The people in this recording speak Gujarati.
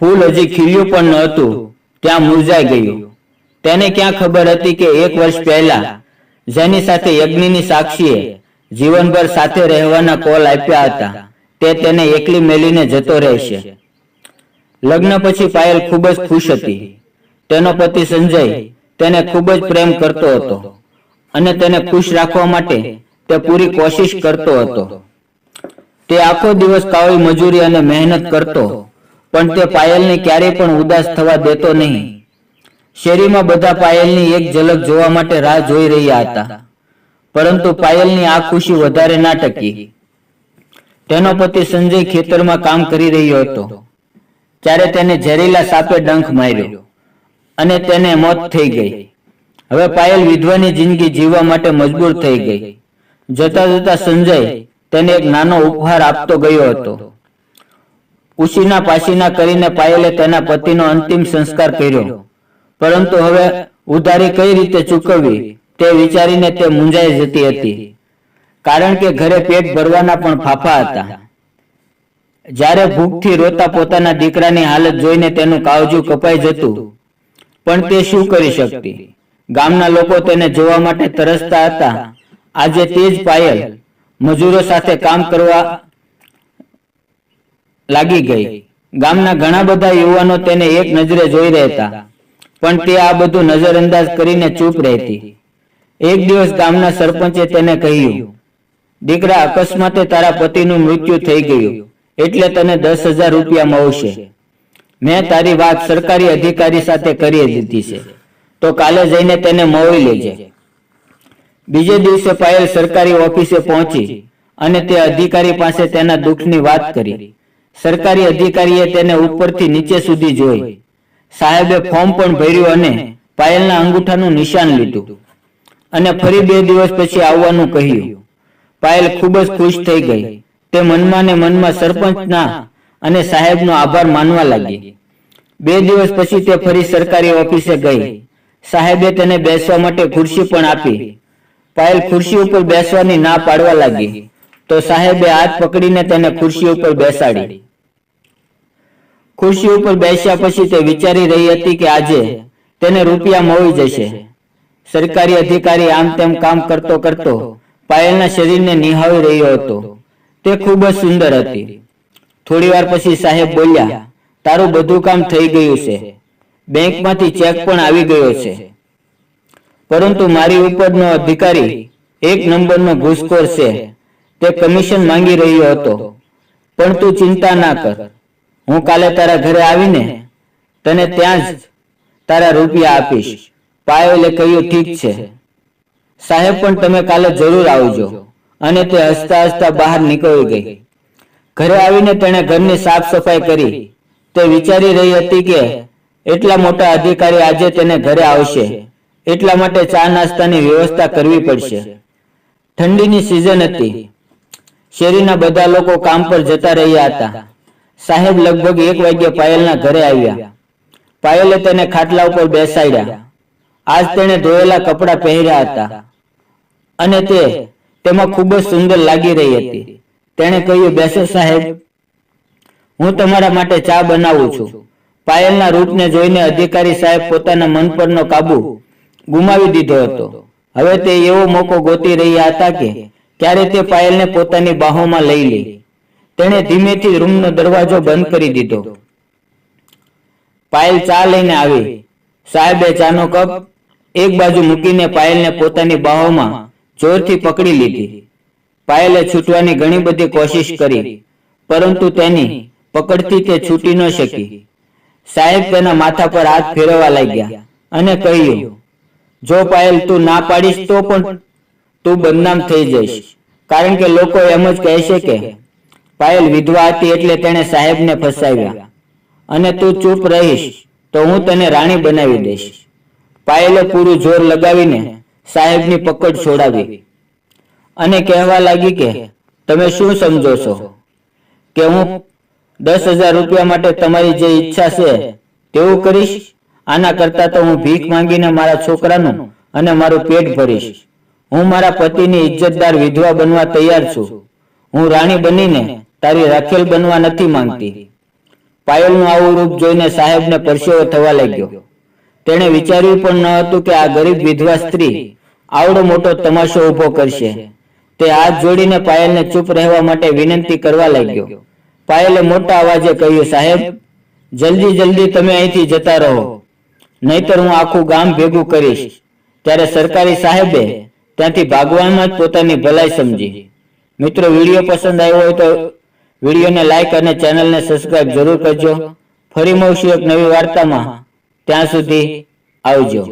ફૂલ હજી ખીલ્યું પણ નહોતું ત્યાં મુરઝાઈ ગયું. તેને ક્યાં ખબર હતી કે 1 વર્ષ પહેલા જેની સાથે યજ્ઞની સાક્ષીએ જીવનભર સાથે રહેવાના કોલ આપ્યા હતા તે તેને એકલી મેલીને જતો રહેશે. લગ્ન પછી પાયલ ખૂબ જ ખુશ હતી. તેનો પતિ સંજય તેને ખૂબ જ પ્રેમ કરતો હતો અને તેને ખુશ રાખવા માટે તે પૂરી કોશિશ કરતો હતો. તે આખો દિવસ કાળી મજૂરી અને મહેનત કરતો પણ તે પાયલને ક્યારેય પણ ઉદાસ થવા દેતો નહીં. શેરીમાં બધા પાયલની એક ઝલક જોવા માટે રાહ જોઈ રહ્યા હતા, પરંતુ પાયલની આ ખુશી વધારે ના ટકી. તેનો પતિ સંજય ખેતરમાં કામ કરી રહ્યો હતો ત્યારે તેને ઝેરીલા સાપે ડંખ માર્યો અને તેને મોત થઈ ગઈ. હવે પાયલ વિધવાની જિંદગી જીવવા માટે મજબૂર થઈ ગઈ. જતા જતા સંજય તેને એક નાનો ઉપહાર આપતો ગયો હતો. ઉશીના પાસીના કરીને પાયલે તેના પતિનો અંતિમ સંસ્કાર કર્યો, પરંતુ હવે ઉધારી કઈ રીતે ચૂકવવી તે વિચારીને તે મૂંઝાઈ જતી હતી, કારણ કે ઘરે પેટ ભરવાના પણ ફાફા હતા. જ્યારે ભૂખથી રોતા પોતાના દીકરાની હાલત જોઈને તેનું કાળજું કપાઈ જતું, પણ તે શું કરી શકતી? ગામના લોકો તેને જોવા માટે તરસતા હતા. આજે તે જ પાયલ મજૂરો સાથે કામ કરવા લાગી ગઈ. ગામના ઘણા બધા યુવાનો તેને એક નજરે જોઈ રહેતા, પણ તે આ બધું નજરઅંદાજ કરીને ચૂપ રહેતી. એક દિવસ ગામના સરપંચે તેને કહ્યું, દીકરા, અકસ્માતે તારા પતિનું મૃત્યુ થઈ ગયું એટલે તને 10,000 રૂપિયા મળશે. મેં તારી વાત સરકારી અધિકારી સાથે કરી દીધી છે, તો કાલે જઈને તેને મળી લેજે. બીજે દિવસે પાયલ સરકારી ઓફિસે પહોંચી અને તે અધિકારી પાસે તેના દુઃખની વાત કરી. સરકારી અધિકારીએ તેને ઉપરથી નીચે સુધી જોઈ. સાહેબે ફોર્મ પણ ભર્યું અને પાયલના અંગૂઠાનું નિશાન લીધું અને ફરી 2 દિવસ પછી આવવાનું કહ્યું. પાયલ ખૂબ જ ખુશ થઈ ગઈ. તે મનમાં ને મનમાં સરપંચના અને સાહેબનો આભાર માનવા લાગી. 2 દિવસ પછી તે ફરી સરકારી ઓફિસે ગઈ. સાહેબે તેને બેસવા માટે ખુરશી પણ આપી. પાયલ ખુરશી ઉપર બેસવાની ના પાડવા લાગી તો સાહેબે હાથ પકડીને તેને ખુરશી ઉપર બેસાડી. ખુરશી ઉપર બેસ્યા પછી તે વિચારી રહી હતી કે આજે તેને રૂપિયા મળી જશે. સરકારી અધિકારી આમ તેમ કામ કરતો કરતો પાયલના શરીરને નિહાળી રહ્યો હતો. તે ખૂબ જ સુંદર હતી. થોડી વાર પછી સાહેબ બોલ્યા, તારું બધું કામ થઈ ગયું છે. બેંકમાંથી ચેક પણ આવી ગયો છે, પરંતુ મારી ઉપરનો અધિકારી 1 નંબરનો ઘૂસખોર છે. તે કમિશન માંગી રહ્યો હતો, પણ તું ચિંતા ના કર. હું કાલે તારા ઘરે આવીને તને ત્યાં જ તારા રૂપિયા આપીશ. પાયલે કહ્યું, ઠીક છે સાહેબ, પણ તમે કાલે જરૂર આવજો. અને તે હસતા હસતા બહાર નીકળી ગઈ. ઘરે આવીને તેણે ઘરની સાફ સફાઈ કરી. તે વિચારી રહી હતી કે એટલા મોટા અધિકારી આજે તેને ઘરે આવશે, એટલા માટે ચા નાસ્તાની વ્યવસ્થા કરવી પડશે. ઠંડીની સિઝન હતી. શેરીના બધા લોકો કામ પર જતા રહ્યા હતા. સાહેબ લગભગ 1 વાગ્યે પાયલના ઘરે આવ્યા. પાયલે તેને ખાટલા ઉપર બેસાડ્યા. આજ તેણે ધોયેલા કપડાં પહેર્યા હતા અને તે તેમાં ખૂબ જ સુંદર લાગી રહી હતી. તેણે કહ્યું, બેસો સાહેબ, હું તમારા માટે ચા બનાવું છું. પાયલના રૂપને જોઈને અધિકારી સાહેબ પોતાના મન પરનો કાબુ ગુમાવી દીધો હતો. હવે તે એવો મોકો ગોતી રહ્યા હતા કે ક્યારે તે પાયલને પોતાની બાહોમાં લઈ લે. તેણે ધીમેથી રૂમનો દરવાજો બંધ કરી દીધો. પાયલ ચા લઈને આવી. સાહેબે ચાનો કપ એક બાજુ મૂકીને પાયલને પોતાની બાહોમાં જોરથી પકડી લીધી. પાયલે છૂટવાની ઘણી બધી કોશિશ કરી, પરંતુ તેની પકડથી તે છૂટી ન શકી. સાહેબ તેના માથા પર હાથ ફેરવવા લાગ્યા અને કહ્યું, જો પાયલ તું ના પાડીશ તો પણ તું બદનામ થઈ જઈશ, કારણ કે લોકો એમ જ કહેશે કે પાયલ વિધવા હતી એટલે તેણે સાહેબને ફસાવ્યા, અને તું ચૂપ રહીશ તો હું તને રાણી બનાવી દઈશ. પાયલે પૂરું જોર લગાવીને સાહેબની પકડ છોડાવી અને કહેવા લાગી કે તમે શું સમજો છો કે હું 10,000 રૂપિયા માટે તમારી જે ઈચ્છા છે તેવું કરીશ? આના કરતા તો હું ભીખ માંગીને મારા છોકરાનું અને મારું પેટ ભરીશ. હું મારા પતિની ઇજ્જતદાર વિધવા બનવા તૈયાર છું. હું રાણી બનીને તારી રાખેલ બનવા નથી માંગતી. પાયલનું આવું રૂપ જોઈને સાહેબને પરસેવો થવા લાગ્યો. તેણે વિચાર્યું પણ ન હતું કે આ ગરીબ વિધવા સ્ત્રી આવડો મોટો તમાશો ઊભો કરશે. તે હાથ જોડીને પાયલને ચૂપ રહેવા માટે વિનંતી કરવા લાગ્યો. પાયલે મોટા અવાજે કહ્યું, સાહેબ, જલ્દી તમે અહીંથી જતા રહો, નહીતર હું આખું ગામ ભેગું કરીશ. ત્યારે સરકારી સાહેબે ત્યાંથી ભાગવામાં જ પોતાની ભલાઈ સમજી. મિત્રો, વિડીયો પસંદ આવ્યો હોય તો વિડીયોને લાઈક અને ચેનલને સબસ્ક્રાઇબ જરૂર કરજો. ફરી મળશું એક નવી વાર્તામાં. ત્યાં સુધી આવજો.